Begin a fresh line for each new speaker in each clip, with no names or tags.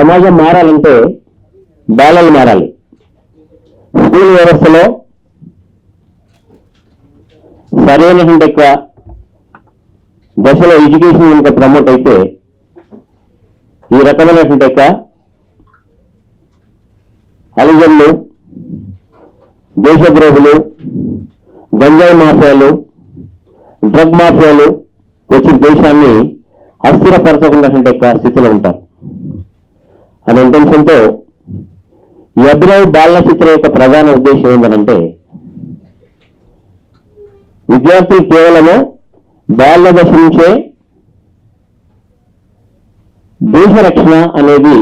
సమాజం మారాలంటే బాలలు మారాలి. స్కూల్ వ్యవస్థలో సరైనటువంటి యొక్క దశలో ఎడ్యుకేషన్ కనుక ప్రమోట్ అయితే ఈ రకమైనటువంటి యొక్క అలిజన్లు, దేశద్రోహులు, గంజాయి మాఫియాలు, డ్రగ్ మాఫియాలు వచ్చి దేశాన్ని అస్థిరపరచకున్నటువంటి యొక్క స్థితిలో ఉంటారు అనే ఇంటెన్షన్తో ఈ అభినవ్ బాలల చిత్రం యొక్క ప్రధాన ఉద్దేశం ఏంటంటే విద్యార్థులు కేవలము బాల్య దశ నుంచే దేశ రక్షణ అనేది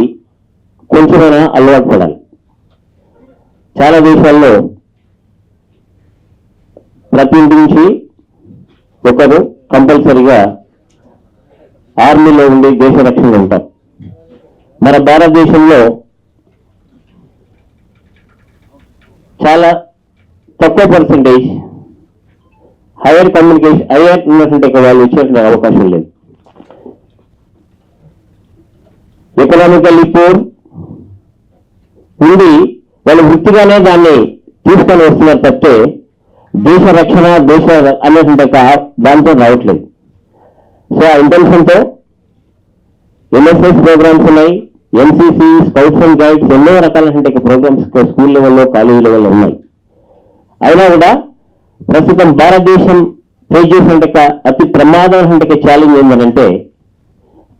కొంచెమైనా అలవాటు పడాలి. చాలా దేశాల్లో ప్రతి ఇంటి నుంచి ఒకరు కంపల్సరిగా ఆర్మీలో ఉండి దేశ రక్షణలో ఉంటారు. మన భారతదేశంలో చాలా తక్కువ పర్సంటేజ్ హైయర్ ఉన్నటువంటి వాళ్ళు వచ్చేటువంటి అవకాశం లేదు. ఎకనామికల్లీ పూర్ ఉండి వాళ్ళు వృత్తిగానే దాన్ని తీసుకొని వస్తున్నారు తప్పితే దేశ రక్షణ అనేటువంటి దాంతో రావట్లేదు. సో ఆ ఇంటెన్షన్తో ఎన్ఎస్ఎస్ ప్రోగ్రామ్స్ ఉన్నాయి, ఎన్సీసీ, స్కౌట్స్ అండ్ గైడ్స్, ఎన్నో రకాలైనటువంటి ప్రోగ్రామ్స్ స్కూల్ లెవెల్లో, కాలేజీ లెవెల్లో ఉన్నాయి. అయినా కూడా ప్రస్తుతం భారతదేశం ఫేస్ చేసినటువంటి అతి ప్రమాదమైనటువంటి ఛాలెంజ్ ఏంటంటే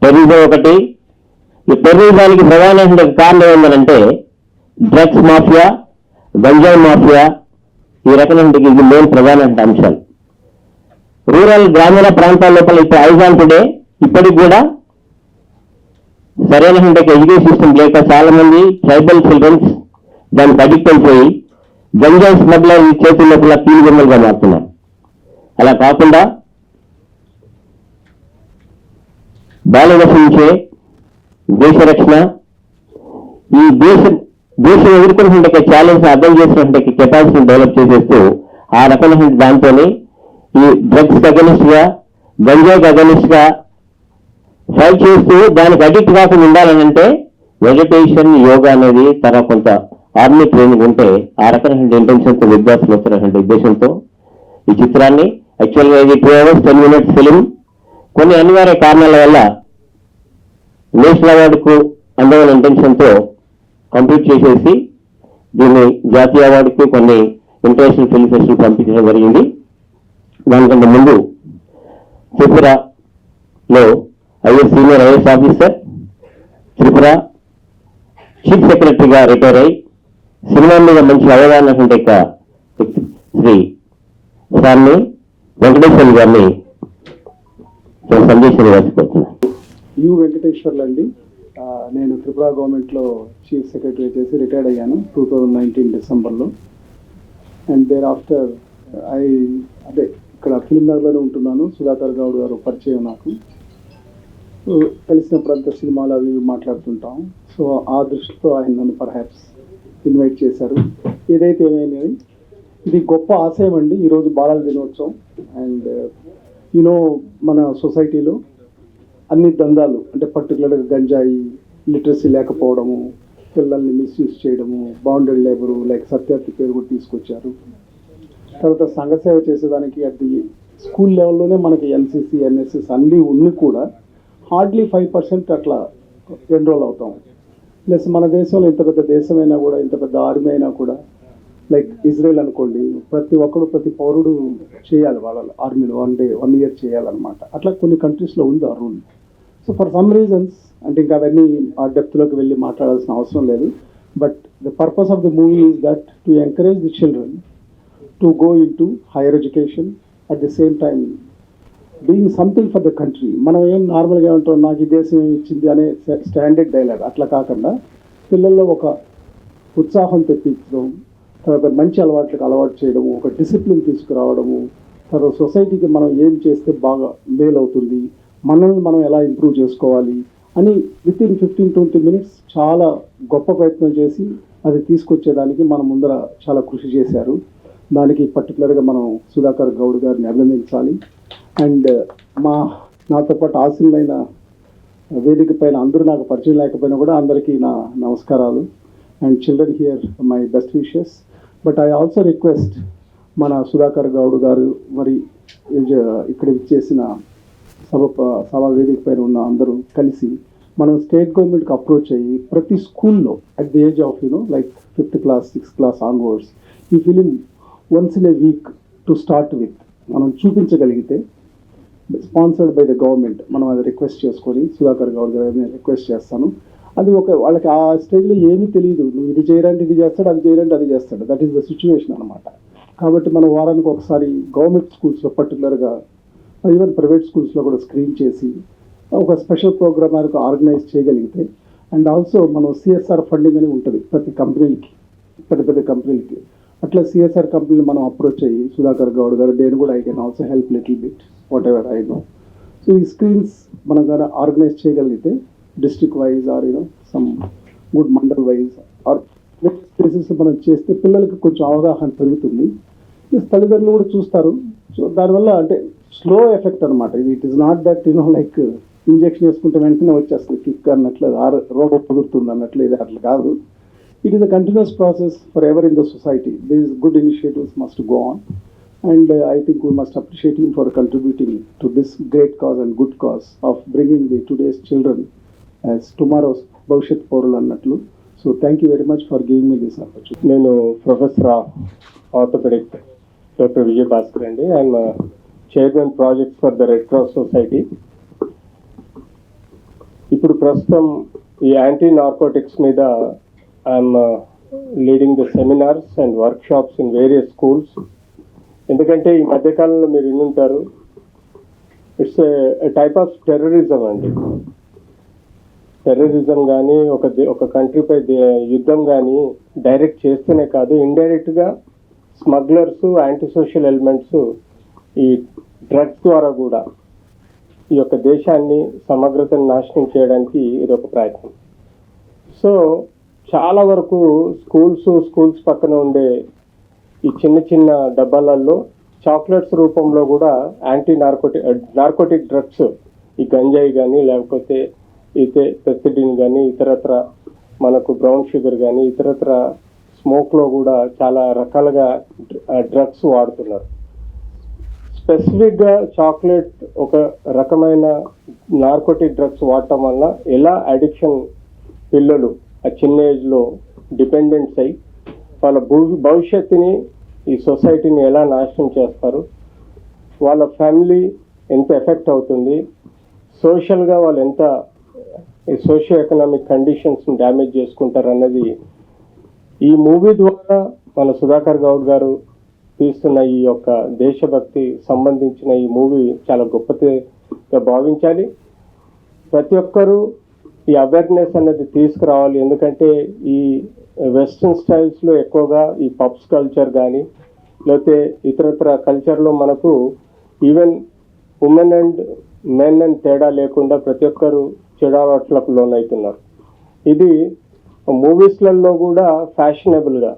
టెర్రరిజం ఒకటి. ఈ టెర్రరిజానికి ప్రధానమైనటువంటి కారణం ఏంటంటే డ్రగ్స్ మాఫియా, గంజాయి మాఫియా, ఈ రకమైన ఇది మెయిన్ ప్రధానమైన అంశాలు. రూరల్ గ్రామీణ ప్రాంతాల లోపల ఇప్పుడు ఐజాన్ టుడే ఇప్పటికి కూడా సరైనటువంటి ఎడ్యుకేషన్ సిస్టమ్ లేక చాలా మంది ట్రైబల్ చిల్డ్రన్స్ దానికి అడిక్ట్ అయిపోయి గంజాయి స్మగ్లర్ చేతుల లోపల కీలుబొమ్మలుగా మారుతున్నారు. అలా కాకుండా బాలదశ నుంచే దేశ రక్షణ, ఈ దేశం ఎదుర్కొన్నటువంటి ఛాలెంజ్ అర్థం చేసినటువంటి కెపాసిటీని డెవలప్ చేసేస్తూ ఆ రకమైన దాంతోనే ఈ డ్రగ్స్ అగెనిస్ట్ గా, గంజాయికి అగెనిస్ట్ గా ఫైట్ చేస్తూ దానికి అడిక్ట్ కాకుండా ఉండాలనంటే మెడిటేషన్, యోగా అనేది తర్వాత కొంత ఆర్మీ ట్రైనింగ్ ఉంటే ఆ రకమైన ఇంటెన్షన్తో విద్యార్థులు వస్తున్నటువంటి ఉద్దేశంతో ఈ చిత్రాన్ని యాక్చువల్గా ఇది 2 hours 10 minutes ఫిలిం కొన్ని అనివార్య కారణాల వల్ల నేషనల్ అవార్డుకు అందమైన ఇంటెన్షన్తో కంప్లీట్ చేసేసి దీన్ని జాతీయ అవార్డుకు కొన్ని ఇంటర్నేషనల్ ఫిల్మ్ ఫెస్టివల్ పంపించడం జరిగింది. దానికంటే ముందు త్రిపురలో senior IAS officer, Tripura chief సెక్రటరీగా రిటైర్ అయ్యి సినిమా మీద మంచి అవగాహన శ్రీ సార్ని వెంకటేశ్వర గారిని సందేశాన్ని రాసిపోతున్నాను.
యు వెంకటేశ్వర్లు అండి. నేను త్రిపుర గవర్నమెంట్లో చీఫ్ సెక్రటరీ చేసి రిటైర్డ్ అయ్యాను 2019 డిసెంబర్లో. అండ్ దేర్ ఆఫ్టర్ అదే ఇక్కడ ఫిల్మ్ నగర్లోనే ఉంటున్నాను. సుధాకర్ గౌడ్ గారు పరిచయం నాకు. కలిసినప్పుడంతా సినిమాలు అవి మాట్లాడుతుంటాం. సో ఆ దృష్టితో ఆయన నన్ను పర్హాప్స్ ఇన్వైట్ చేశారు. ఏదైతే ఏమైనా ఇది గొప్ప ఆశయం అండి ఈరోజు బాలల దినోత్సవం. అండ్ మన సొసైటీలో అన్ని దందాలు అంటే పర్టికులర్గా గంజాయి, లిటరసీ లేకపోవడము, పిల్లల్ని మిస్యూజ్ చేయడము, బౌండెడ్ లేబరు లైక్ సత్యార్థి పేరు కూడా తీసుకొచ్చారు. తర్వాత సంఘసేవ చేసేదానికి అది స్కూల్ లెవెల్లోనే మనకి ఎన్సీసీ, ఎన్ఎస్ఎస్ అన్నీ ఉన్ని కూడా హార్డ్లీ 5% అట్లా ఎన్రోల్ అవుతాం. ప్లస్ మన దేశంలో ఇంత పెద్ద దేశమైనా కూడా, ఇంత పెద్ద ఆర్మీ అయినా కూడా, లైక్ ఇజ్రాయెల్ అనుకోండి, ప్రతి పౌరుడు చేయాలి వాళ్ళ ఆర్మీలో 1 year చేయాలన్నమాట. అట్లా కొన్ని కంట్రీస్లో ఉంది ఆ rule. So for some reasons అంటే ఇంకా అవన్నీ ఆ డెప్త్లోకి వెళ్ళి మాట్లాడాల్సిన అవసరం లేదు. But the purpose of the movie is that to encourage the children to go in to higher education at the same time doing something for the country. మనం ఏం నార్మల్గా ఉంటాం, నాకు ఈ దేశం ఏమి ఇచ్చింది అనే స్టాండర్డ్ డైలాగ్ అట్లా కాకుండా పిల్లల్లో ఒక ఉత్సాహం తెప్పించడం, తర్వాత మంచి అలవాటు చేయడము, ఒక డిసిప్లిన్ తీసుకురావడము, తర్వాత సొసైటీకి మనం ఏం చేస్తే బాగా మేలు అవుతుంది, మనల్ని మనం ఎలా ఇంప్రూవ్ చేసుకోవాలి అని వితిన్ 15-20 minutes చాలా గొప్ప ప్రయత్నం చేసి అది తీసుకొచ్చేదానికి మన ముందర చాలా కృషి చేశారు. దానికి పర్టికులర్గా మనం సుధాకర్ గౌడ్ గారిని అభినందించాలి. అండ్ నాతో పాటు ఆశీనులైన వేదిక పైన అందరూ నాకు పరిచయం లేకపోయినా కూడా అందరికీ నా నమస్కారాలు. And children here my best wishes. But I also request మన సుధాకర్ గౌడ్ గారు మరి ఇక్కడ ఇచ్చేసిన సభ వేదిక పైన ఉన్న అందరూ కలిసి మనం స్టేట్ గవర్నమెంట్కి అప్రోచ్ అయ్యి ప్రతి స్కూల్లో at the age of like 5th class 6th class onwards ఈ film once in a week to start with మనం చూపించగలిగితే, స్పాన్సర్డ్ బై ద గవర్నమెంట్, మనం అది రిక్వెస్ట్ చేసుకొని సుధాకర్ గౌడ్ గారిని రిక్వెస్ట్ చేస్తాను. అది వాళ్ళకి ఆ స్టేజ్లో ఏమీ తెలియదు, నువ్వు ఇది చేయరంటే ఇది చేస్తాడు, అది చేయరంటే అది చేస్తాడు. దట్ ఈస్ ద సిచ్యువేషన్ అనమాట. కాబట్టి మనం వారానికి ఒకసారి గవర్నమెంట్ స్కూల్స్లో పర్టికులర్గా ఈవెన్ ప్రైవేట్ స్కూల్స్లో కూడా స్క్రీన్ చేసి ఒక స్పెషల్ ప్రోగ్రామ్ వరకు ఆర్గనైజ్ చేయగలిగితే, అండ్ ఆల్సో మనం సిఎస్ఆర్ ఫండింగ్ అని ఉంటుంది ప్రతి కంపెనీలకి, పెద్ద కంపెనీలకి. అట్లా సిఎస్ఆర్ కంపెనీలు మనం అప్రోచ్ అయ్యి సుధాకర్ గౌడ్ గారు నేను కూడా I can also help little bit whatever I know. So ఈ స్క్రీన్స్ మనం కానీ ఆర్గనైజ్ చేయగలిగితే district wise or some good mandal wise or places మనం చేస్తే పిల్లలకి కొంచెం అవగాహన పెరుగుతుంది. ప్లస్ తల్లిదండ్రులు కూడా చూస్తారు. సో దానివల్ల అంటే స్లో ఎఫెక్ట్ అనమాట ఇది. It is not that like injection వేసుకుంటే వెంటనే వచ్చేస్తుంది కిక్ అన్నట్లు, రోగం కుదురుతుంది అన్నట్లు. ఇది అట్లా కాదు. It is a continuous process forever in the society. These good initiatives must go on, and I think we must appreciate him for contributing to this great cause and good cause of bringing the today's children as tomorrow's Bhavishyat Pauralu annatlu. So thank you very much for giving me this opportunity.
నేను professor orthopaedic doctor Vijay Bhaskar అండి. I'm chairman project for the Red Cross society. ఇప్పుడు ప్రస్తుతం ఈ anti narcotics మీద I'm leading the seminars and workshops in various schools. ఎందుకంటే ఈ మధ్యకాలంలో మీరు వినుంటారు, it's a type of terrorism అండి. టెర్రరిజం కానీ ఒక కంట్రీపై యుద్ధం కానీ డైరెక్ట్ చేస్తేనే కాదు, ఇండైరెక్ట్గా స్మగ్లర్స్, యాంటీ సోషల్ ఎలిమెంట్స్ ఈ డ్రగ్స్ ద్వారా కూడా ఈ యొక్క దేశాన్ని సమగ్రతను నాశనం చేయడానికి ఇది ఒక ప్రయత్నం. సో చాలా వరకు స్కూల్స్ పక్కన ఉండే ఈ చిన్న డబ్బాలలో చాక్లెట్స్ రూపంలో కూడా యాంటీ నార్కోటిక్ డ్రగ్స్, ఈ గంజాయి కానీ లేకపోతే పెప్సిడిన్ కానీ ఇతరత్ర మనకు బ్రౌన్ షుగర్ కానీ ఇతరత్ర స్మోక్లో కూడా చాలా రకాలుగా డ్రగ్స్ వాడుతున్నారు. స్పెసిఫిక్గా చాక్లెట్ ఒక రకమైన నార్కోటిక్ డ్రగ్స్ వాడటం వల్ల ఎలా అడిక్షన్ పిల్లలు ఆ చిన్న ఏజ్లో డిపెండెంట్స్ అయ్యి వాళ్ళ భవిష్యత్తుని, ఈ సొసైటీని ఎలా నాశనం చేస్తారు, వాళ్ళ ఫ్యామిలీ ఎంత ఎఫెక్ట్ అవుతుంది, సోషల్గా వాళ్ళు ఎంత సోషియో ఎకనామిక్ కండిషన్స్ని డ్యామేజ్ చేసుకుంటారు అన్నది ఈ మూవీ ద్వారా మన సుధాకర్ గౌడ్ గారు తీస్తున్న ఈ యొక్క దేశభక్తి సంబంధించిన ఈ మూవీ చాలా గొప్పగా భావించాలి. ప్రతి ఒక్కరూ ఈ అవేర్నెస్ అనేది తీసుకురావాలి. ఎందుకంటే ఈ వెస్ట్రన్ స్టైల్స్లో ఎక్కువగా ఈ పబ్స్ కల్చర్ కానీ లేకపోతే ఇతరత్ర కల్చర్లో మనకు ఈవెన్ ఉమెన్ అండ్ మెన్ అని తేడా లేకుండా ప్రతి ఒక్కరు చెడు అలవాట్లకు లోనవుతున్నారు. ఇది మూవీస్లలో కూడా ఫ్యాషనబుల్గా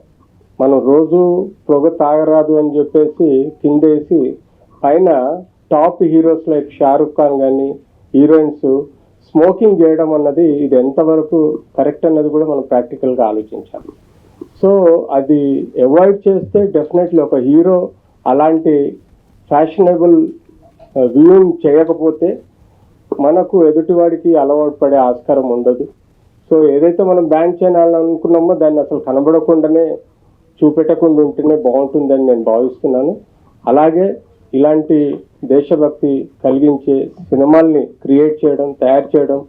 మనం రోజు పొగ తాగరాదు అని చెప్పేసి కిందేసి పైన top heroes like Shahrukh Khan కానీ హీరోయిన్స్ స్మోకింగ్ చేయడం అన్నది ఇది ఎంతవరకు కరెక్ట్ అన్నది కూడా మనం ప్రాక్టికల్గా ఆలోచించాలి. సో అది అవాయిడ్ చేస్తే డెఫినెట్లీ ఒక హీరో అలాంటి ఫ్యాషనబుల్ వ్యూయింగ్ చేయకపోతే మనకు ఎదుటివాడికి అలవాటు పడే ఆస్కారం ఉండదు. సో ఏదైతే మనం బ్యాన్ చేయాలనుకున్నామో దాన్ని అసలు కనబడకుండానే చూపెట్టకుండా ఉంటేనే బాగుంటుందని నేను భావిస్తున్నాను. అలాగే ఇలాంటి దేశభక్తి కలిగించే సినిమాల్ని క్రియేట్ చేయడం, తయారు చేయడం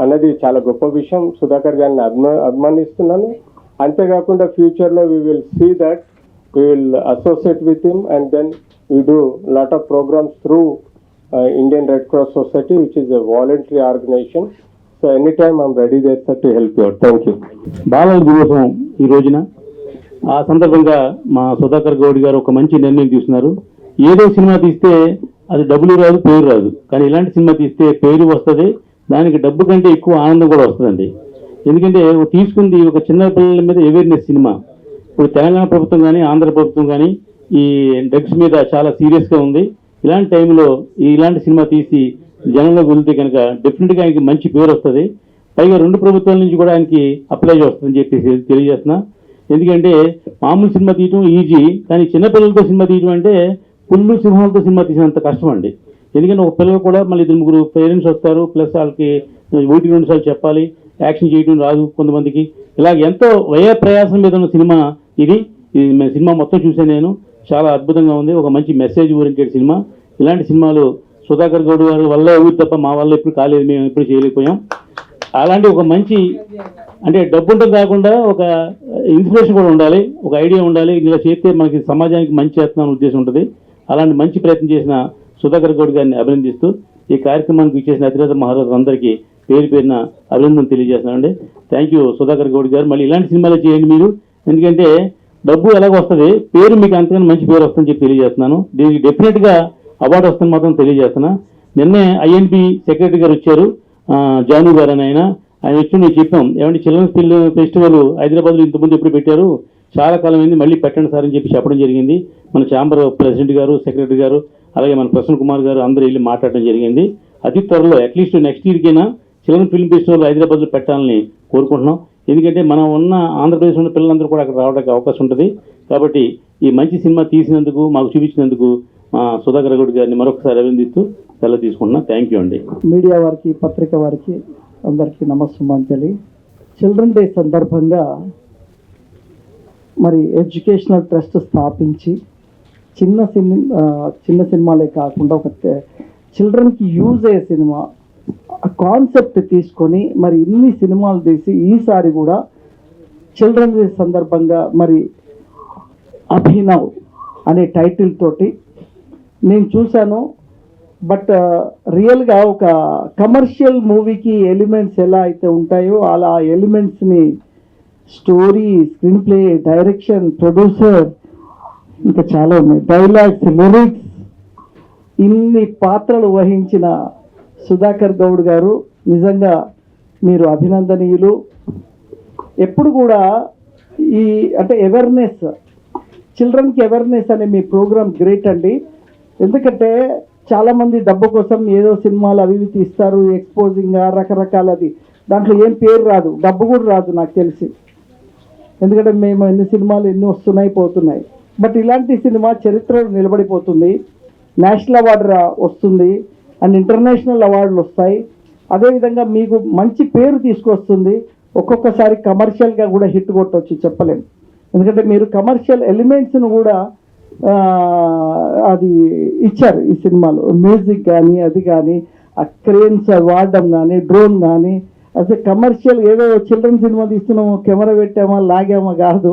అన్నది చాలా గొప్ప విషయం. సుధాకర్ గారిని అభిమానిస్తున్నాను. అంతేకాకుండా ఫ్యూచర్లో we will see that we will associate with him and then we do lot of programs through Indian Red Cross Society which is a voluntary organization. So any time I'm ready there sir to help you. Thank you.
బాలల దినోత్సవం ఈ రోజున, ఆ సందర్భంగా మా సుధాకర్ గౌడ్ గారు ఒక మంచి నిర్ణయం తీసుకున్నారు. ఏదో సినిమా తీస్తే అది డబ్బులు రాదు, పేరు రాదు, కానీ ఇలాంటి సినిమా తీస్తే పేరు వస్తుంది, దానికి డబ్బు కంటే ఎక్కువ ఆనందం కూడా వస్తుందండి. ఎందుకంటే తీసుకుంది ఒక చిన్న పిల్లల మీద అవేర్నెస్ సినిమా. ఇప్పుడు తెలంగాణ ప్రభుత్వం కానీ ఆంధ్ర ప్రభుత్వం కానీ ఈ డ్రగ్స్ మీద చాలా సీరియస్గా ఉంది. ఇలాంటి టైంలో ఇలాంటి సినిమా తీసి
జనంలో వెళ్తే కనుక డెఫినెట్గా ఆయనకి మంచి పేరు వస్తుంది. పైగా 2 ప్రభుత్వాల నుంచి కూడా ఆయనకి అప్లై వస్తుందని చెప్పేసి తెలియజేస్తున్నా. ఎందుకంటే మామూలు సినిమా తీయటం ఈజీ, కానీ చిన్నపిల్లలతో సినిమా తీయటం అంటే పుల్లు సింహాలతో సినిమా తీసినంత కష్టం అండి. ఎందుకంటే ఒక పిల్లలు కూడా మళ్ళీ 2-3 పేరెంట్స్ వస్తారు, ప్లస్ వాళ్ళకి 1-2 సార్లు చెప్పాలి, యాక్షన్ చేయడం రాదు కొంతమందికి. ఇలా ఎంతో వ్యయ ప్రయాసం మీద ఉన్న సినిమా ఇది సినిమా మొత్తం చూసాను నేను. చాలా అద్భుతంగా ఉంది, ఒక మంచి మెసేజ్ ఓరియంటెడ్ సినిమా. ఇలాంటి సినిమాలు సుధాకర్ గౌడ్ గారి వల్ల ఊరి తప్ప మా వల్ల ఎప్పుడు కాలేదు, మేము ఎప్పుడు చేయలేకపోయాం. అలాంటి ఒక మంచి అంటే డబ్బుంటే కాకుండా ఒక ఇన్స్పిరేషన్ కూడా ఉండాలి, ఒక ఐడియా ఉండాలి. ఇలా చేస్తే మనకి సమాజానికి మంచి చేస్తున్నామని ఉద్దేశం ఉంటుంది. అలాంటి మంచి ప్రయత్నం చేసిన సుధాకర్ గౌడ్ గారిని అభినందిస్తూ ఈ కార్యక్రమానికి ఇచ్చేసిన అతిరథ మహారాజులందరికీ పేరు పేరున అభినందన తెలియజేస్తున్నామండి. థ్యాంక్ యూ సుధాకర్ గౌడ్ గారు. మళ్ళీ ఇలాంటి సినిమాలు చేయండి మీరు, ఎందుకంటే డబ్బు ఎలాగ వస్తుంది, పేరు మీకు అంతగానో మంచి పేరు వస్తుందని చెప్పి తెలియజేస్తున్నాను. దీనికి డెఫినెట్గా అవార్డు వస్తుందని మాత్రం తెలియజేస్తున్నా. నిన్నే ఐఎన్బి సెక్రటరీ గారు వచ్చారు, జాను గారు అని ఆయన వచ్చి నేను చెప్పాం, ఏమంటే చిల్డ్రన్స్ ఫిల్మ్ ఫెస్టివల్ హైదరాబాద్లో ఇంతకుముందు ఎప్పుడు పెట్టారు, చాలా కాలం అయింది, మళ్ళీ పెట్టండి సార్ అని చెప్పి చెప్పడం జరిగింది. మన ఛాంబర్ ప్రెసిడెంట్ గారు, సెక్రటరీ గారు, అలాగే మన ప్రసన్న కుమార్ గారు అందరూ వెళ్ళి మాట్లాడడం జరిగింది. అతి త్వరలో అట్లీస్ట్ నెక్స్ట్ ఇయర్కైనా చిల్డ్రన్ ఫిల్మ్ ఫెస్టివల్ హైదరాబాద్లో పెట్టాలని కోరుకుంటున్నాం. ఎందుకంటే మనం ఉన్న ఆంధ్రప్రదేశ్ ఉన్న పిల్లలందరూ కూడా అక్కడ రావడానికి అవకాశం ఉంటుంది. కాబట్టి ఈ మంచి సినిమా తీసినందుకు, మాకు చూపించినందుకు సుధాకర్ గౌడ్ గారిని మరొకసారి అభినందిస్తూ సెలవు తీసుకుంటున్నాను. థ్యాంక్ యూ అండి.
మీడియా వారికి, పత్రిక వారికి అందరికీ నమస్సుమాంజలి. చిల్డ్రన్ డే సందర్భంగా మరి ఎడ్యుకేషనల్ ట్రస్ట్ స్థాపించి చిన్న సినిమాలే కాకుండా ఒక చిల్డ్రన్కి యూజ్ అయ్యే సినిమా కాన్సెప్ట్ తీసుకొని మరి ఇన్ని సినిమాలు తీసి ఈసారి కూడా చిల్డ్రన్ డే సందర్భంగా మరి అభినవ్ అనే టైటిల్ తోటి నేను చూశాను. బట్ రియల్గా ఒక కమర్షియల్ మూవీకి ఎలిమెంట్స్ ఎలా అయితే ఉంటాయో అలా ఎలిమెంట్స్ని story, screenplay, direction, producer, ఇంకా చాలా ఉన్నాయి, డైలాగ్స్, లిరిక్స్, ఇన్ని పాత్రలు వహించిన సుధాకర్ గౌడ్ గారు నిజంగా మీరు అభినందనీయులు. ఎప్పుడు కూడా ఈ అంటే అవేర్నెస్, చిల్డ్రన్కి అవేర్నెస్ అనే మీ ప్రోగ్రామ్ గ్రేట్ అండి. ఎందుకంటే చాలామంది డబ్బు కోసం ఏదో సినిమాలు అవి ఇవి తీస్తారు, ఎక్స్పోజింగ్ రకరకాలది, దాంట్లో ఏం పేరు రాదు, డబ్బు కూడా రాదు నాకు తెలిసి. ఎందుకంటే మేము ఎన్ని సినిమాలు ఎన్ని వస్తున్నాయి పోతున్నాయి. బట్ ఇలాంటి సినిమా చరిత్రలో నిలబడిపోతుంది, నేషనల్ అవార్డు వస్తుంది అండ్ ఇంటర్నేషనల్ అవార్డులు వస్తాయి. అదేవిధంగా మీకు మంచి పేరు తీసుకొస్తుంది. ఒక్కొక్కసారి కమర్షియల్గా కూడా హిట్ కొట్టవచ్చు, చెప్పలేము. ఎందుకంటే మీరు కమర్షియల్ ఎలిమెంట్స్ను కూడా అది ఇచ్చారు ఈ సినిమాలో. మ్యూజిక్ కానీ అది కానీ, ఆ క్రేన్స్ వాడడం కానీ, డ్రోన్ కానీ, అసలు కమర్షియల్ ఏదో చిల్డ్రన్ సినిమా తీస్తున్నామో కెమెరా పెట్టామా లాగామా కాదు,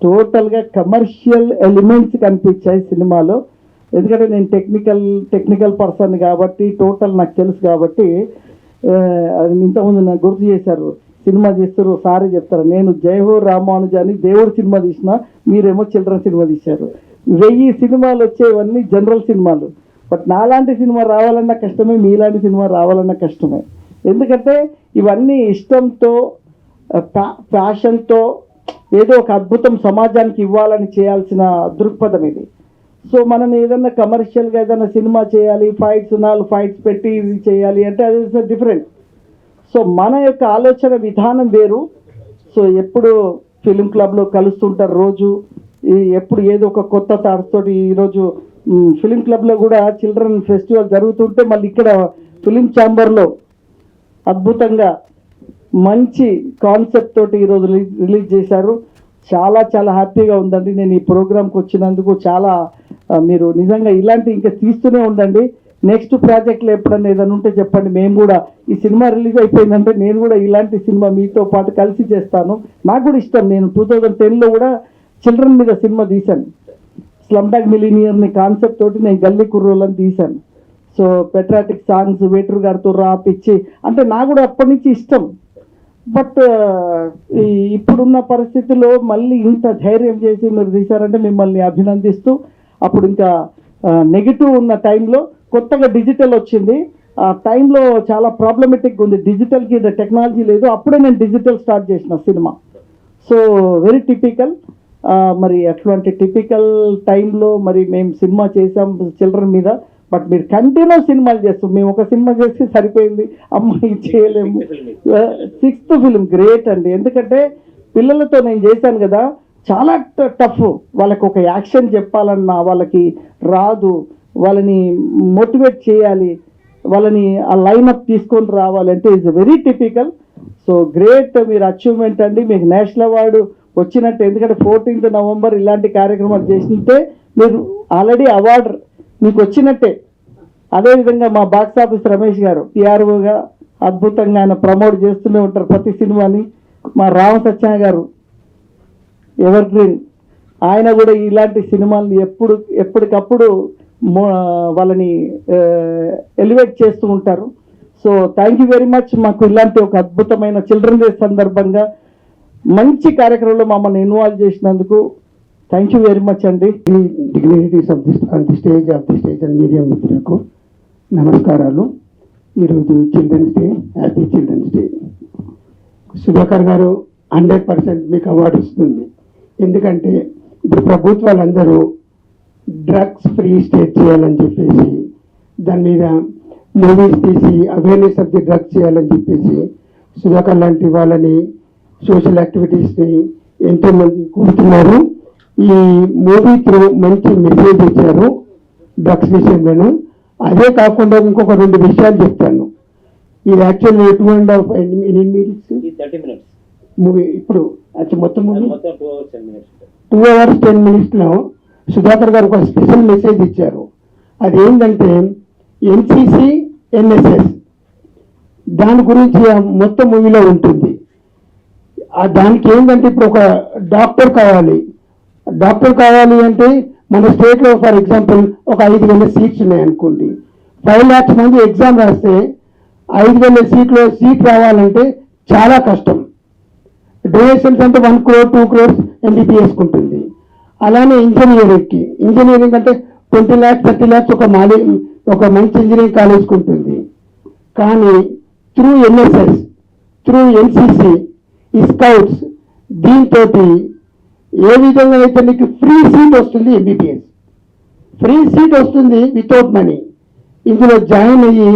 టోటల్గా కమర్షియల్ ఎలిమెంట్స్ కనిపించాయి సినిమాలో. ఎందుకంటే నేను టెక్నికల్ పర్సన్ కాబట్టి టోటల్ నాకు తెలుసు కాబట్టి అది ఇంతకుముందు నాకు గుర్తు చేశారు. సినిమా చేస్తారు సారీ చెప్తారు, నేను జయహో రామానుజ అని దేవుడు సినిమా తీసిన, మీరేమో చిల్డ్రన్ సినిమా తీశారు. 1000 సినిమాలు వచ్చేవన్నీ జనరల్ సినిమాలు. బట్ నాలాంటి సినిమా రావాలన్నా కష్టమే, మీలాంటి సినిమా రావాలన్నా కష్టమే. ఎందుకంటే ఇవన్నీ ఇష్టంతో, ప్యాషన్తో ఏదో ఒక అద్భుతం సమాజానికి ఇవ్వాలని చేయాల్సిన దృక్పథం ఇది. సో మనం ఏదన్నా కమర్షియల్గా ఏదైనా సినిమా చేయాలి, ఫైట్స్ 4 ఫైట్స్ పెట్టి ఇది చేయాలి అంటే అది డిఫరెంట్. సో మన యొక్క ఆలోచన విధానం వేరు. సో ఎప్పుడు ఫిలిం క్లబ్లో కలుస్తుంటారు రోజు, ఎప్పుడు ఏదో ఒక కొత్త థాట్స్ తోటి. ఈరోజు ఫిలిం క్లబ్లో కూడా చిల్డ్రన్ ఫెస్టివల్ జరుగుతుంటే మళ్ళీ ఇక్కడ ఫిలిం ఛాంబర్లో అద్భుతంగా మంచి కాన్సెప్ట్ తోటి ఈరోజు రిలీజ్ చేశారు. చాలా చాలా హ్యాపీగా ఉందండి. నేను ఈ ప్రోగ్రామ్కి వచ్చినందుకు చాలా మీరు నిజంగా ఇలాంటి ఇంకా తీస్తూనే ఉండండి. నెక్స్ట్ ప్రాజెక్ట్లో ఎప్పుడన్నా ఏదైనా ఉంటే చెప్పండి. మేము కూడా ఈ సినిమా రిలీజ్ అయిపోయిందంటే నేను కూడా ఇలాంటి సినిమా మీతో పాటు కలిసి చేస్తాను. నాకు కూడా ఇష్టం. నేను 2010లో కూడా చిల్డ్రన్ మీద సినిమా తీశాను. స్లమ్ డాగ్ మిలీనియర్ని కాన్సెప్ట్ తోటి నేను గల్లీ కుర్రోళ్ళని తీశాను. సో పెట్రాటిక్ సాంగ్స్ వేటూరు గారితో రాపిచ్చి అంటే నాకు కూడా అప్పటి నుంచి ఇష్టం. బట్ ఇప్పుడున్న పరిస్థితుల్లో మళ్ళీ ఇంత ధైర్యం చేసి మీరు తీశారంటే మిమ్మల్ని అభినందిస్తూ, అప్పుడు ఇంకా నెగిటివ్ ఉన్న టైంలో కొత్తగా డిజిటల్ వచ్చింది. ఆ టైంలో చాలా ప్రాబ్లమెటిక్ ఉంది, డిజిటల్కి టెక్నాలజీ లేదు. అప్పుడే నేను డిజిటల్ స్టార్ట్ చేసిన సినిమా. So very typical. మరి అట్లాంటి టిపికల్ టైంలో మరి మేము సినిమా చేసాం చిల్డ్రన్ మీద. బట్ మీరు కంటిన్యూ సినిమాలు చేస్తారు. మేము ఒక సినిమా చేస్తే సరిపోయింది, అమ్మాయి చేయలేము. 6th ఫిలిం గ్రేట్ అండి. ఎందుకంటే పిల్లలతో నేను చేశాను కదా, చాలా టఫ్. వాళ్ళకి ఒక యాక్షన్ చెప్పాలన్నా వాళ్ళకి రాదు, వాళ్ళని మోటివేట్ చేయాలి, వాళ్ళని ఆ లైనప్ తీసుకొని రావాలంటే it's very typical. So great, మీరు అచీవ్మెంట్ అండి. మీకు నేషనల్ అవార్డు వచ్చినట్టు, ఎందుకంటే 14th నవంబర్ ఇలాంటి కార్యక్రమాలు చేసినట్టే మీరు ఆల్రెడీ అవార్డు మీకు వచ్చినట్టే. అదేవిధంగా మా బాక్స్ ఆఫీస్ రమేష్ గారు పిఆర్ఓగా అద్భుతంగా ఆయన ప్రమోట్ చేస్తూనే ఉంటారు ప్రతి సినిమాని. మా రామ సత్యనారాయణ గారు ఎవర్ గ్రీన్, ఆయన కూడా ఇలాంటి సినిమాల్ని ఎప్పటికప్పుడు వాళ్ళని ఎలివేట్ చేస్తూ ఉంటారు. So thank you very much. మాకు ఇలాంటి ఒక అద్భుతమైన చిల్డ్రన్ డే సందర్భంగా మంచి కార్యక్రమంలో మమ్మల్ని ఇన్వాల్వ్ చేసినందుకు థ్యాంక్ యూ వెరీ మచ్ అండి.
Dignities of the stage and media మిత్రులకు నమస్కారాలు. ఈరోజు children's day, happy children's day. Sudhakar గారు 100% మీకు అవార్డు వస్తుంది. ఎందుకంటే ఇప్పుడు ప్రభుత్వాలందరూ డ్రగ్స్ ఫ్రీ స్టేట్ చేయాలని చెప్పేసి, దాని మీద మూవీస్ తీసి అవేర్నెస్ ఆఫ్ ది డ్రగ్స్ చేయాలని చెప్పేసి సుధాకర్ లాంటి వాళ్ళని, సోషల్ యాక్టివిటీస్ని ఎంతోమంది కూర్చున్నారు. ఈ మూవీ త్రూ మంచి మెసేజ్ ఇచ్చారు డ్రగ్స్ విషయంలోనూ. అదే కాకుండా ఇంకొక 2 విషయాలు చెప్తాను. ఇది యాక్చువల్లీ 2.5 minutes మూవీ. ఇప్పుడు మొత్తం మూవీ 2 hours 10 minutes సుధాకర్ గారు ఒక స్పెషల్ మెసేజ్ ఇచ్చారు. అదేంటంటే ఎన్సిసి, ఎన్ఎస్ఎస్ దాని గురించి మొత్తం మూవీలో ఉంటుంది. దానికి ఏంటంటే ఇప్పుడు ఒక డాక్టర్ కావాలి అంటే మన స్టేట్లో ఫర్ ఎగ్జాంపుల్ ఒక 5,000 సీట్స్ ఉన్నాయనుకోండి. 5 lakhs మంది ఎగ్జామ్ రాస్తే 5,000 సీట్లో సీట్ రావాలంటే చాలా కష్టం. డొనేషన్స్ అంటే 1 crore 2 crores ఎంబీబీఎస్కి ఉంటుంది. అలానే ఇంజనీరింగ్ అంటే 20 lakhs 30 lakhs ఒక మంచి ఇంజనీరింగ్ కాలేజ్కి ఉంటుంది. కానీ త్రూ ఎన్ఎస్ఎస్, త్రూ ఎన్సిసి, ఈ స్కౌట్స్, దీంతో ఏ విధంగా అయితే మీకు ఫ్రీ సీట్ వస్తుంది, ఎంబీబీఎస్ ఫ్రీ సీట్ వస్తుంది వితౌట్ మనీ. ఇందులో జాయిన్ అయ్యి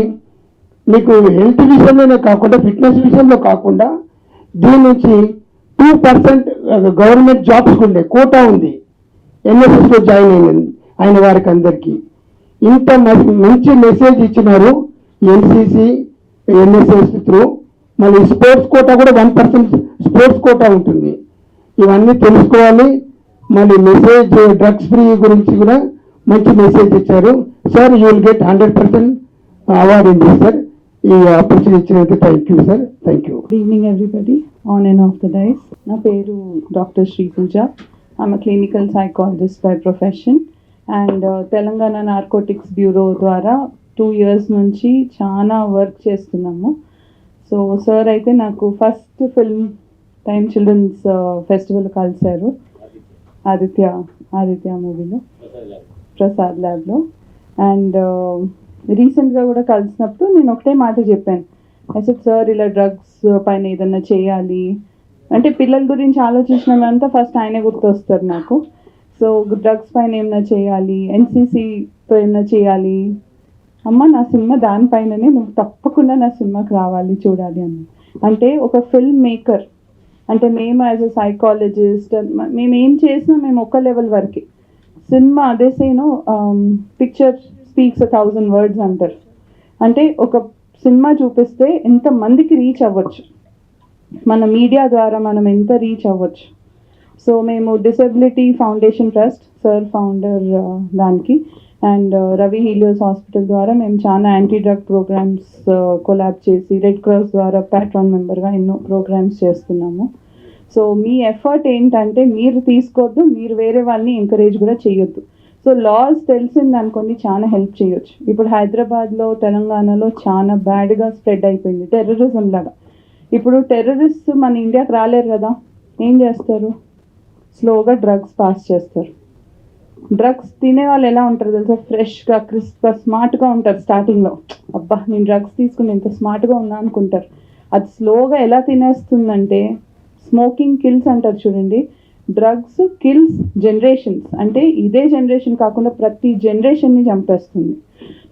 మీకు హెల్త్ విషయంలోనే కాకుండా ఫిట్నెస్ విషయంలో కాకుండా దీని నుంచి 2% గవర్నమెంట్ జాబ్స్కి ఉండే కోటా ఉంది. ఎన్ఎస్ఎస్లో జాయిన్ అయిన వారికి అందరికీ ఇంత మంచి మెసేజ్ ఇచ్చినారు ఎన్సిసి, ఎన్ఎస్ఎస్ త్రూ. మళ్ళీ స్పోర్ట్స్ కోటా కూడా 1% స్పోర్ట్స్ కోటా ఉంటుంది. ఇవన్నీ తెలుసుకోవాలి. మళ్ళీ మెసేజ్ డ్రగ్స్ ఫ్రీ గురించి కూడా మంచి మెసేజ్ ఇచ్చారు. Sir you will get 100% award in this sir. ఈ ఆపర్చునిటీ ఇచ్చినందుకు thank you sir. Thank you.
Good evening everybody, on and off the dice. నా పేరు doctor Sri Pooja. I'm a clinical psychologist by profession and Telangana narcotics bureau ద్వారా 2 years నుంచి చాలా work చేస్తున్నాము. So sir అయితే నాకు first film time children's festival కలిశారు ఆదిత్య మూవీలో, ప్రసాద్ ల్యాబ్లో. అండ్ రీసెంట్గా కూడా కలిసినప్పుడు నేను ఒకటే మాట చెప్పాను. అయితే సార్ ఇలా డ్రగ్స్ పైన ఏదన్నా చేయాలి అంటే, పిల్లల గురించి ఆలోచించినంతా ఫస్ట్ ఆయనే గుర్తొస్తారు నాకు. సో డ్రగ్స్ పైన ఏమైనా చేయాలి, ఎన్సీసీతో ఏమైనా చేయాలి, అమ్మ నా సినిమా దానిపైననే, నువ్వు తప్పకుండా నా సినిమాకి రావాలి చూడాలి అని. అంటే ఒక ఫిల్మ్ మేకర్ అంటే మేము యాజ్ అ సైకాలజిస్ట్ మేము ఏం చేసినా మేము ఒక లెవెల్ వరకే. సినిమా అదే సేను పిక్చర్ స్పీక్స్ 1,000 words అంటారు. అంటే ఒక సినిమా చూపిస్తే ఎంతమందికి రీచ్ అవ్వచ్చు, మన మీడియా ద్వారా మనం ఎంత రీచ్ అవ్వచ్చు. సో మేము disability foundation trust, sir founder దానికి, అండ్ రవి హీలియోస్ హాస్పిటల్ ద్వారా మేము చాలా యాంటీ డ్రగ్ ప్రోగ్రామ్స్ కొలాబ్ చేసి రెడ్ క్రాస్ ద్వారా ప్యాట్రాన్ మెంబర్గా ఎన్నో ప్రోగ్రామ్స్ చేస్తున్నాము. సో మీ ఎఫర్ట్ ఏంటంటే మీరు తీసుకోవద్దు, మీరు వేరే వాళ్ళని ఎంకరేజ్ కూడా చేయొద్దు. సో లాస్ తెలిసింది అనుకోండి చాలా హెల్ప్ చేయొచ్చు. ఇప్పుడు హైదరాబాద్లో, తెలంగాణలో చాలా బ్యాడ్గా స్ప్రెడ్ అయిపోయింది టెర్రరిజం లాగా. ఇప్పుడు టెర్రరిస్ట్ మన ఇండియాకి రాలేరు కదా, ఏం చేస్తారు? స్లోగా డ్రగ్స్ పాస్ చేస్తారు. డ్రగ్స్ తినే వాళ్ళు ఎలా ఉంటారు తెలుసా? ఫ్రెష్గా, క్రిస్ప్గా, స్మార్ట్గా ఉంటారు. స్టార్టింగ్లో అబ్బా నేను డ్రగ్స్ తీసుకుని ఎంత స్మార్ట్గా ఉన్నా అనుకుంటారు. అది స్లోగా ఎలా తినేస్తుందంటే, స్మోకింగ్ కిల్స్ అంటారు చూడండి. డ్రగ్స్ కిల్స్ జనరేషన్స్, అంటే ఇదే జనరేషన్ కాకుండా ప్రతి జనరేషన్ని చంపేస్తుంది.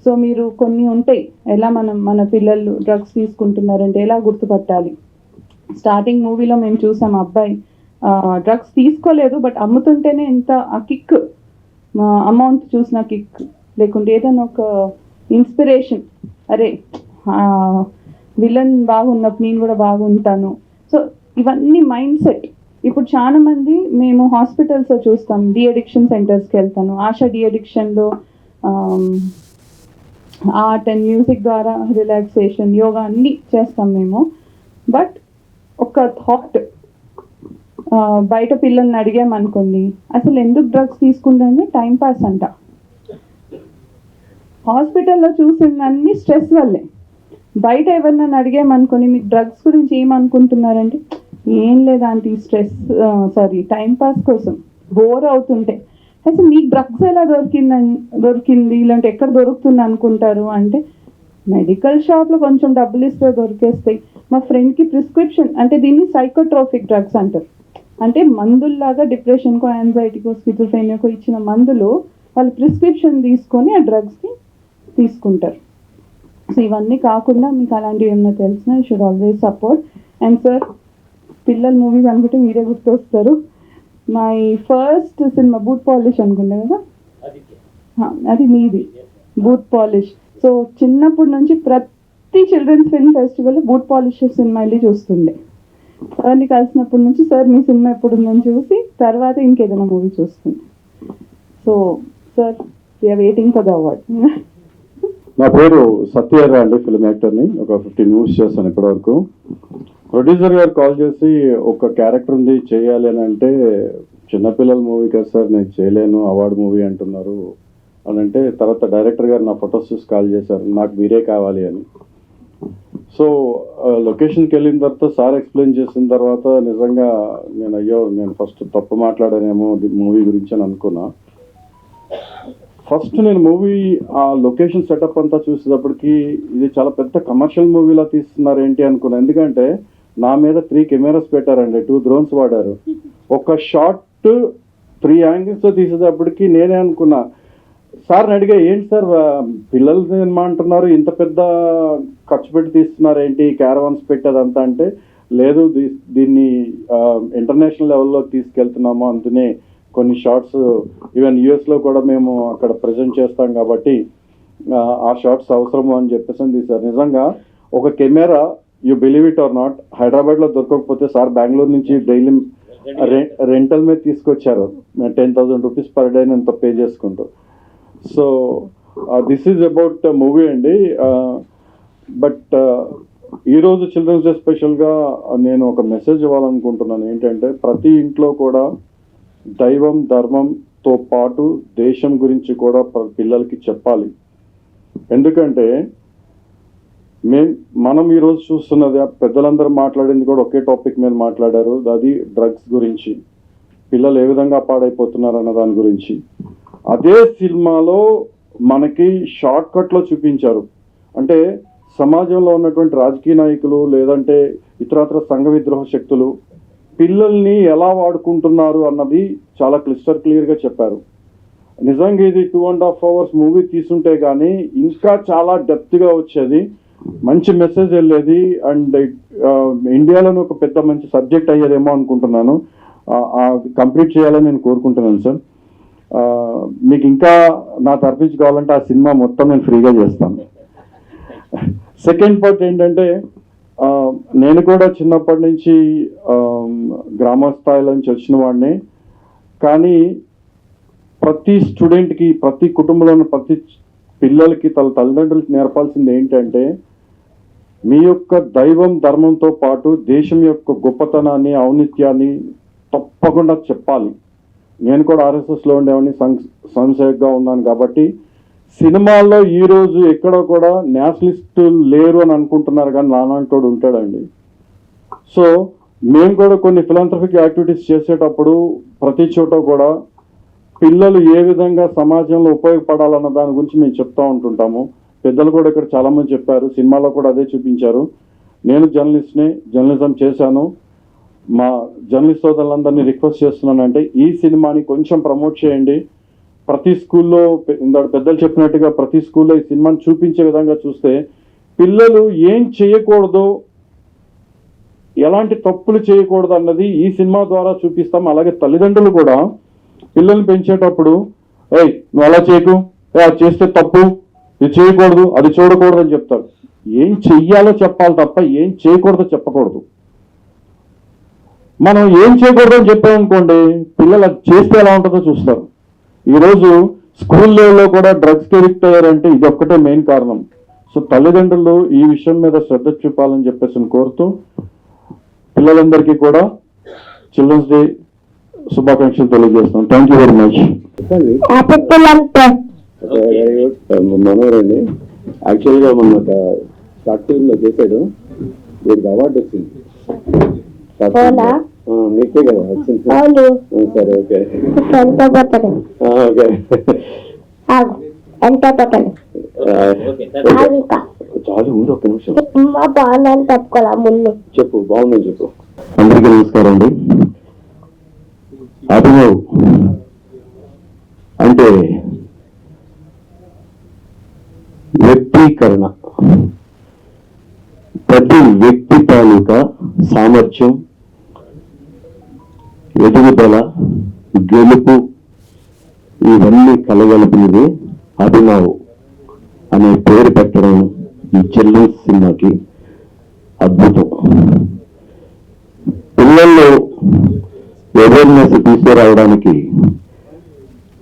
సో మీరు కొన్ని ఉంటాయి, ఎలా మన పిల్లలు డ్రగ్స్ తీసుకుంటున్నారంటే ఎలా గుర్తుపట్టాలి. స్టార్టింగ్ మూవీలో మేము చూసాం, అబ్బాయి డ్రగ్స్ తీసుకోలేదు బట్ అమ్ముతుంటేనే ఎంత ఆ కిక్, అమౌంట్ చూసిన కిక్, లేకుంటే ఏదైనా ఒక ఇన్స్పిరేషన్, అరే విలన్ బాగున్నప్పుడు నేను కూడా బాగుంటాను. సో ఇవన్నీ మైండ్ సెట్. ఇప్పుడు చాలా మంది మేము హాస్పిటల్స్లో చూస్తాం, డి అడిక్షన్ సెంటర్స్కి వెళ్తాను. ఆశా డి అడిక్షన్లో ఆర్ట్ అండ్ మ్యూజిక్ ద్వారా రిలాక్సేషన్, యోగా అన్నీ చేస్తాం మేము. బట్ ఒక థాట్, బయట పిల్లల్ని అడిగామనుకోండి, అసలు ఎందుకు డ్రగ్స్ తీసుకుంటారంటే టైంపాస్ అంట. హాస్పిటల్లో చూసిందన్నీ స్ట్రెస్ వల్లే. బయట ఎవరినైనా అడిగామనుకోని మీకు డ్రగ్స్ గురించి ఏమనుకుంటున్నారంటే, ఏం లేదా అంత స్ట్రెస్ టైంపాస్ కోసం బోర్ అవుతుంటే. అసలు మీకు డ్రగ్స్ ఎలా దొరికింది ఇలాంటి ఎక్కడ దొరుకుతుంది అనుకుంటారు అంటే, మెడికల్ షాప్లో కొంచెం డబ్బులు ఇస్తే దొరికేస్తాయి. మా ఫ్రెండ్కి ప్రిస్క్రిప్షన్, అంటే దీన్ని సైకోట్రోపిక్ డ్రగ్స్ అంటారు, అంటే మందుల్లాగా డిప్రెషన్కో యాంగ్జైటీకో స్కిజోఫ్రెనియాకో ఇచ్చిన మందులు వాళ్ళు ప్రిస్క్రిప్షన్ తీసుకొని ఆ డ్రగ్స్ని తీసుకుంటారు. సో ఇవన్నీ కాకుండా మీకు అలాంటివి ఏమైనా తెలిసినా you should always support. And sir, పిల్లల మూవీస్ అనుకుంటే మీరే గుర్తొస్తారు. My first cinema Boot Polish అనుకుంటా కదా, అది మీది, బూట్ పాలిష్. సో చిన్నప్పటి నుంచి ప్రతి children's film festival boot polish cinema వెళ్ళి చూస్తుండే. సార్ని కలిసినప్పటి నుంచి సార్ మీ సినిమా ఎప్పుడు ఉందని చూసి తర్వాత ఇంకేదైనా మూవీ చూస్తుంది. So sir, we are waiting for the award.
నా పేరు సత్యరా అండి, ఫిల్మ్ యాక్టర్ని. ఒక 15 మూవీస్ చేస్తాను ఇప్పటివరకు. ప్రొడ్యూసర్ గారు కాల్ చేసి ఒక క్యారెక్టర్ ఉంది చేయాలి అని అంటే, చిన్నపిల్లల మూవీ కదా సార్ నేను చేయలేను, అవార్డు మూవీ అంటున్నారు అని అంటే, తర్వాత డైరెక్టర్ గారు నా ఫొటోస్ చూసి కాల్ చేశారు, నాకు మీరే కావాలి అని. సో లొకేషన్కి వెళ్ళిన తర్వాత సార్ ఎక్స్ప్లెయిన్ చేసిన తర్వాత నిజంగా నేను ఫస్ట్ తప్పు మాట్లాడానేమో మూవీ గురించి అని అనుకున్నా. ఫస్ట్ నేను మూవీ ఆ లొకేషన్ సెటప్ అంతా చూసేటప్పటికి ఇది చాలా పెద్ద కమర్షియల్ మూవీలా తీస్తున్నారు ఏంటి అనుకున్నా. ఎందుకంటే నా మీద 3 కెమెరాస్ పెట్టారండి, 2 డ్రోన్స్ వాడారు. ఒక షాట్ 3 యాంగిల్స్తో తీసేటప్పటికి నేనే అనుకున్నా, సార్ని అడిగా, ఏంటి సార్ పిల్లలు సినిమా అంటున్నారు, ఇంత పెద్ద ఖర్చు పెట్టి తీస్తున్నారు ఏంటి, క్యారవాన్స్ పెట్టేదంతా అంటే, లేదు దీన్ని ఇంటర్నేషనల్ లెవెల్లో తీసుకెళ్తున్నాము, అందునే కొన్ని షార్ట్స్ ఈవెన్ యుఎస్లో కూడా మేము అక్కడ ప్రజెంట్ చేస్తాం కాబట్టి ఆ షార్ట్స్ అవసరము అని చెప్పేసి తీశారు. నిజంగా ఒక camera, you believe it or not, హైదరాబాద్లో దొరకకపోతే సార్ బెంగళూరు నుంచి డైలీ రెంటల్ మీద తీసుకొచ్చారు, 10,000 రూపీస్ పర్ డే ఎంత పే చేసుకుంటూ. So this is about movie అండి. బట్ ఈరోజు చిల్డ్రన్స్ డే స్పెషల్గా నేను ఒక మెసేజ్ ఇవ్వాలనుకుంటున్నాను. ఏంటంటే ప్రతి ఇంట్లో కూడా దైవం ధర్మంతో పాటు దేశం గురించి కూడా పిల్లలకి చెప్పాలి. ఎందుకంటే మనం ఈరోజు చూస్తున్నది, పెద్దలందరూ మాట్లాడింది కూడా ఒకే టాపిక్ మీద మాట్లాడారు, అది డ్రగ్స్ గురించి, పిల్లలు ఏ విధంగా పాడైపోతున్నారు అన్న దాని గురించి. అదే సినిమాలో మనకి షార్ట్ కట్లో చూపించారు. అంటే సమాజంలో ఉన్నటువంటి రాజకీయ నాయకులు లేదంటే ఇతరత్ర సంఘ విద్రోహ శక్తులు పిల్లల్ని ఎలా వాడుకుంటున్నారు అన్నది చాలా క్లియర్గా చెప్పారు. నిజంగా ఇది 2.5 hours మూవీ తీసుంటే కానీ ఇంకా చాలా డెప్త్గా వచ్చేది, మంచి మెసేజ్ వెళ్ళేది, అండ్ ఇండియాలోనే ఒక పెద్ద మంచి సబ్జెక్ట్ అయ్యేదేమో అనుకుంటున్నాను. కంప్లీట్ చేయాలని నేను కోరుకుంటున్నాను సార్. మీకు ఇంకా నా తరఫు కావాలంటే ఆ సినిమా మొత్తం నేను ఫ్రీగా చేస్తాను. సెకండ్ పార్ట్ ఏంటంటే, నేను కూడా చిన్నప్పటి నుంచి గ్రామ స్థాయిలో నుంచి వచ్చిన వాడిని. కానీ ప్రతి స్టూడెంట్కి, ప్రతి కుటుంబంలో ఉన్న ప్రతి పిల్లలకి తల్లిదండ్రులకి నేర్పాల్సింది ఏంటంటే, మీ యొక్క దైవం ధర్మంతో పాటు దేశం యొక్క గొప్పతనాన్ని, ఔన్నత్యాన్ని తప్పకుండా చెప్పాలి. నేను కూడా ఆర్ఎస్ఎస్లో ఉండేవాడిని, సంశయంగా ఉన్నాను కాబట్టి సినిమాల్లో ఈరోజు ఎక్కడో కూడా నేషనలిస్ట్ లేరు అని అనుకుంటున్నారు, కానీ నానాంటోడు ఉంటాడండి. సో మేము కూడా కొన్ని ఫిలాంథ్రఫిక్ యాక్టివిటీస్ చేసేటప్పుడు ప్రతి చోట కూడా పిల్లలు ఏ విధంగా సమాజంలో ఉపయోగపడాలన్న దాని గురించి మేము చెప్తూ ఉంటుంటాము. పెద్దలు కూడా ఇక్కడ చాలామంది చెప్పారు, సినిమాలో కూడా అదే చూపించారు. నేను జర్నలిస్ట్ని, జర్నలిజం చేశాను. మా జర్నలిస్ట్ సోదరులందరినీ రిక్వెస్ట్ చేస్తున్నానంటే ఈ సినిమాని కొంచెం ప్రమోట్ చేయండి. ప్రతి స్కూల్లో ఇందాక పెద్దలు చెప్పినట్టుగా ప్రతి స్కూల్లో ఈ సినిమాని చూపించే విధంగా చూస్తే పిల్లలు ఏం చేయకూడదు, ఎలాంటి తప్పులు చేయకూడదు అన్నది ఈ సినిమా ద్వారా చూపిస్తాం. అలాగే తల్లిదండ్రులు కూడా పిల్లల్ని పెంచేటప్పుడు ఏయ్ నువ్వు అలా చేయకు, అది చేస్తే తప్పు, ఇది చేయకూడదు, అది చూడకూడదు అని చెప్తారు. ఏం చెయ్యాలో చెప్పాలి తప్ప ఏం చేయకూడదో చెప్పకూడదు. మనం ఏం చేయకూడదని చెప్పామనుకోండి, పిల్లలు అది చేస్తే ఎలా ఉంటుందో చూస్తారు. ఈరోజు స్కూల్ లెవెల్లో కూడా డ్రగ్స్కి ఎడిక్ట్ అయ్యారంటే ఇది ఒక్కటే మెయిన్ కారణం. సో తల్లిదండ్రులు ఈ విషయం మీద శ్రద్ధ చూపాలని చెప్పేసి కోరుతూ పిల్లలందరికీ కూడా చిల్డ్రన్స్ డే శుభాకాంక్షలు తెలియజేస్తాం. Thank you very much.
మనోరండి యాక్చువల్గా మన ఒక షార్ట్ ఫిల్మ్లో చేశాడు, వీడికి అవార్డు వచ్చింది. నీకే కదా వచ్చింది. సరే ఓకే చాలు ఉంది, ఒక్క నిమిషం చెప్పు. బాగుందని చెప్పు. అందరికీ నమస్కారం అండి. అభినవ్ అంటే వ్యక్తీకరణ, ప్రతి వ్యక్తి తాలూకా సామర్థ్యం, ఎదుగుదల, గెలుపు ఇవన్నీ కలగలిపినది అభినవ్ అనే పేరు పెట్టడం ఈ చిల్డ్రన్స్ సినిమాకి అద్భుతం. పిల్లల్లో అవేర్నెస్ తీసుకురావడానికి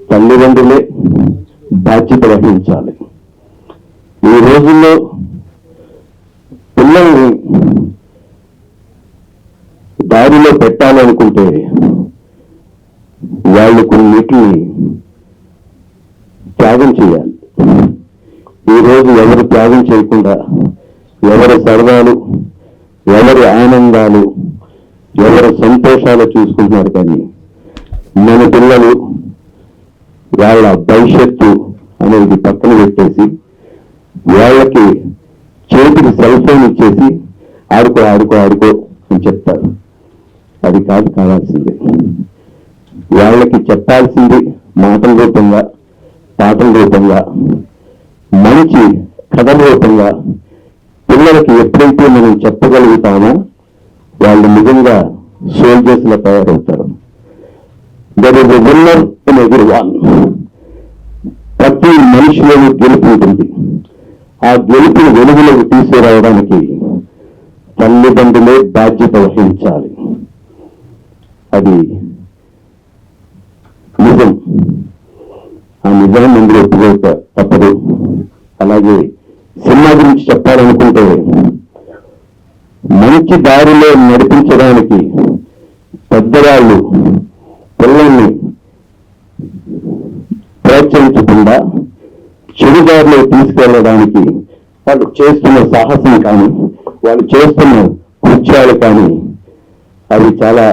తల్లిదండ్రులే బాధ్యత వహించాలి. ఈ రోజుల్లో పిల్లల్ని దారిలో పెట్టాలనుకుంటే వాళ్ళు కొన్నిటిని త్యాగం చేయాలి. ఈరోజు ఎవరు త్యాగం చేయకుండా ఎవరి సరదాలు, ఎవరి ఆనందాలు, ఎవరి సంతోషాలు చూసుకుంటున్నారు. కానీ మన పిల్లలు వాళ్ళ భవిష్యత్తు అనేది పక్కన పెట్టేసి వాళ్ళకి చేతికి సెల్ ఫోన్ ఇచ్చేసి ఆడుకో ఆడుకో ఆడుకో అని చెప్తారు. అది కాదు కావాల్సింది. వాళ్ళకి చెప్పాల్సింది మాటల రూపంగా, పాటల రూపంగా, మంచి కథల రూపంగా పిల్లలకి ఎప్పుడైతే మనం చెప్పగలుగుతామో వాళ్ళు నిజంగా సోల్జర్స్ లా తయారవుతారు. There is a winner in every one. ప్రతి మనిషిలోని గెలుపు ఉంటుంది. ఆ గెలుపుని వెలుగులోకి తీసుకురావడానికి తల్లిదండ్రులే బాధ్యత వహించాలి. అది నిజం. ఆ నిజాన్ని అందులో ఒప్పుకోక తప్పదు. అలాగే సినిమా గురించి చెప్పాలనుకుంటే మంచి దారిలో నడిపించడానికి పెద్దవాళ్ళు పిల్లల్ని ప్రోత్సహించకుండా చెడు దారిలో తీసుకెళ్ళడానికి వాళ్ళు చేస్తున్న సాహసం కానీ, వాళ్ళు చేస్తున్న కృత్యాలు కానీ అవి చాలా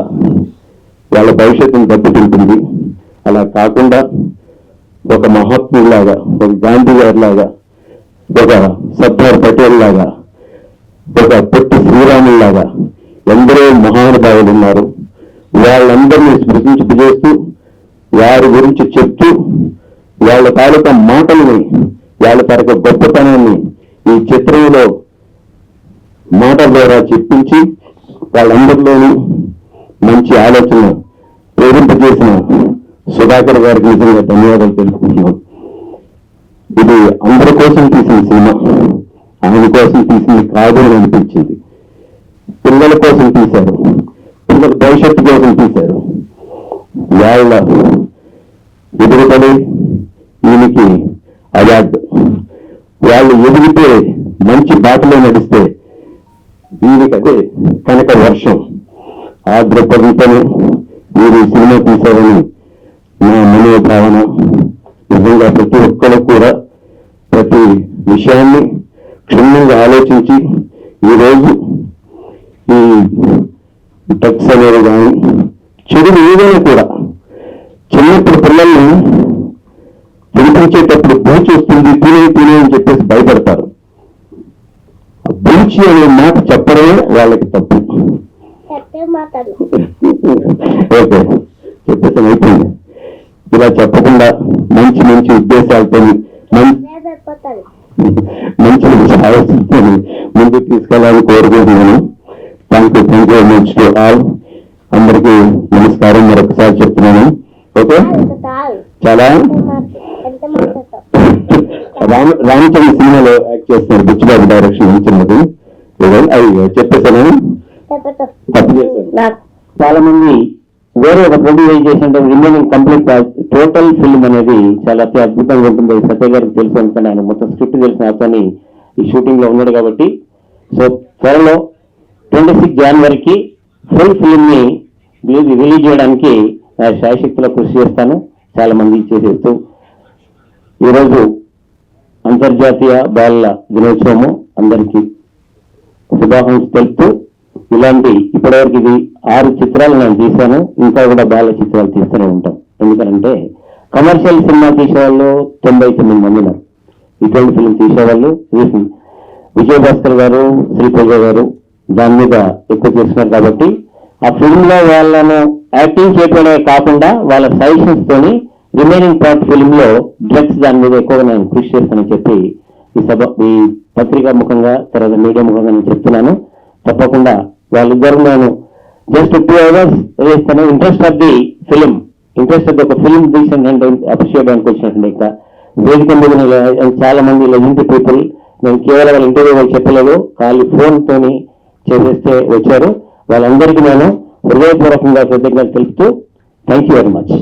వాళ్ళ భవిష్యత్తును దెబ్బతింటుంది. అలా కాకుండా ఒక మహాత్ములాగా, ఒక గాంధీ గారి లాగా, ఒక సర్దార్ పటేల్ లాగా, ఒక పొట్టి శ్రీరాములాగా ఎందరో మహానుభావులు ఉన్నారు. వాళ్ళందరినీ స్మృతించేస్తూ వారి గురించి చెప్తూ వాళ్ళ తాలూకా మాటల్ని, వాళ్ళ తాలూకా గొప్పతనాన్ని ఈ చిత్రంలో మాటల ద్వారా చెప్పించి వాళ్ళందరిలోనూ మంచి ఆలోచన ప్రేరింపజేసిన సుధాకర్ గారికి నిజంగా ధన్యవాదాలు తెలుపుకుంటున్నాం. ఇది అందరి కోసం తీసిన సినిమా, ఆయన కోసం తీసింది కాదు అని అనిపించింది. పిల్లల కోసం తీశారు, పిల్లల భవిష్యత్తు కోసం తీశారు. వాళ్ళ ఎదుగుదలే ఈయనకి అవార్డు. వాళ్ళు ఎదిగితే, మంచి బాటలో నడిస్తే ఈయనకి అదే కనుక వర్షం. ఆ దృక్పథంతోనే మీరు ఈ సినిమా తీశారని నా మనోభావన. నిజంగా ప్రతి ఒక్కరు కూడా ప్రతి విషయాన్ని క్షుణ్ణంగా ఆలోచించి ఈరోజు ఈ డ్రగ్స్ అనేవి కానీ చెడు ఏదైనా కూడా చిన్నప్పుడు పిల్లల్ని తినిపించేటప్పుడు బూచి వస్తుంది, తినే అని చెప్పేసి భయపడతారు. బూచి అనే మాట చెప్పడమే వాళ్ళకి తప్పు. ఓకే, చెప్పేసాను, అయిపోయింది. ఇలా చెప్పకుండా మంచి మంచి ఉద్దేశాలతో మంచి మంచి ఆలోచనతో ముందుకు తీసుకెళ్ళాలని కోరుకుంటున్నాను. Thank you very much to all. అందరికీ నమస్కారం మరొకసారి చెప్తున్నాను. ఓకే, చాలా రామచంద్ర సినిమాలో యాక్ట్ చేస్తున్నారు, బుచ్చిబాబు డైరెక్షన్ ఇచ్చినది. అవి చెప్పేసాను, తప్పు చేశాను. చాలా మంది వేరే ఒక ప్రొడ్యూస్ చేసిన రిమైనింగ్ కంప్లీట్ టోటల్ ఫిల్మ్ అనేది చాలా అద్భుతంగా ఉంటుంది. సత్య గారికి తెలుసు అనుకోండి, ఆయన మొత్తం స్క్రిప్ట్ తెలిసిన అతని ఈ షూటింగ్ లో ఉన్నాడు కాబట్టి. సో త్వరలో 26 జనవరికి ఫుల్ ఫిల్మ్ ని రిలీజ్ చేయడానికి శాయశక్తిలో కృషి చేస్తాను. చాలా మంది చేసేస్తూ ఈరోజు అంతర్జాతీయ బాలల దినోత్సవము, అందరికీ శుభాకాంక్షలు తెలుపుతూ, ఇలాంటి ఇప్పటివరకు ఇది 6 చిత్రాలు నేను తీశాను. ఇంకా కూడా బాల చిత్రాలు తీస్తూనే ఉంటాం. ఎందుకంటే కమర్షియల్ సినిమా తీసేవాళ్ళు 99 మంది ఉన్నారు. ఇటువంటి ఫిల్మ్ తీసేవాళ్ళు విజయభాస్కర్ గారు, శ్రీపూజ గారు దాని మీద ఎక్కువ చేస్తున్నారు. కాబట్టి ఆ ఫిల్మ్ లో వాళ్ళను యాక్టింగ్ చేయడమే కాకుండా వాళ్ళ సజెషన్స్ తోని రిమైనింగ్ పార్ట్ ఫిల్మ్ లో డ్రగ్స్ దాని మీద ఎక్కువగా నేను కృషి చేస్తానని చెప్పి ఈ పత్రికా ముఖంగా తర్వాత మీడియా ముఖంగా నేను చెప్తున్నాను. తప్పకుండా వాళ్ళిద్దరు నేను జస్ట్ 2 hours వేస్తాను. Interest of the film, interest of the ఒక ఫిలిం తీసాను అప్రిషియేట్ చేయడానికి వచ్చినట్టు. ఇక్కడ వేదిక మీద చాలా మంది లెజెండరీ పీపుల్, నేను కేవలం వాళ్ళ ఇంటర్వ్యూ వాళ్ళు చెప్పలేదు, ఖాళీ ఫోన్ తోని చేసేస్తే వచ్చారు. వాళ్ళందరికీ నేను హృదయపూర్వకంగా కృతజ్ఞతలు తెలుపుతూ థ్యాంక్ యూ వెరీ మచ్.